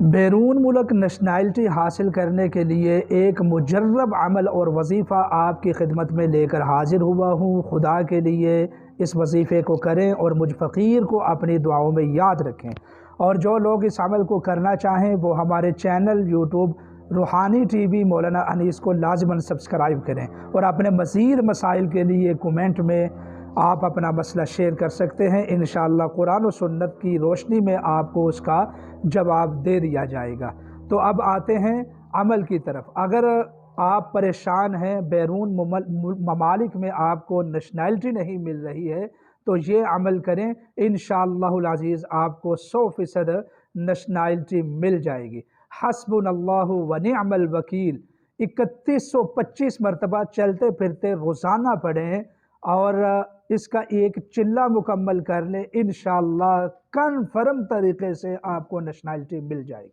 بیرون ملک نیشنلٹی حاصل کرنے کے لیے ایک مجرب عمل اور وظیفہ آپ کی خدمت میں لے کر حاضر ہوا ہوں۔ خدا کے لیے اس وظیفے کو کریں اور مجھ فقیر کو اپنی دعاؤں میں یاد رکھیں، اور جو لوگ اس عمل کو کرنا چاہیں وہ ہمارے چینل یوٹیوب روحانی ٹی وی مولانا انیس کو لازماً سبسکرائب کریں، اور اپنے مزید مسائل کے لیے کومنٹ میں آپ اپنا مسئلہ شیئر کر سکتے ہیں۔ انشاءاللہ قرآن و سنت کی روشنی میں آپ کو اس کا جواب دے دیا جائے گا۔ تو اب آتے ہیں عمل کی طرف۔ اگر آپ پریشان ہیں، بیرون ممالک میں آپ کو نیشنلٹی نہیں مل رہی ہے، تو یہ عمل کریں، انشاءاللہ العزیز آپ کو 100% نیشنلٹی مل جائے گی۔ حسبنا اللہ و نعم الوکیل 3125 مرتبہ چلتے پھرتے روزانہ پڑھیں، اور اس کا ایک چلہ مکمل کر لیں، انشاءاللہ کنفرم طریقے سے آپ کو نیشنلٹی مل جائے گی۔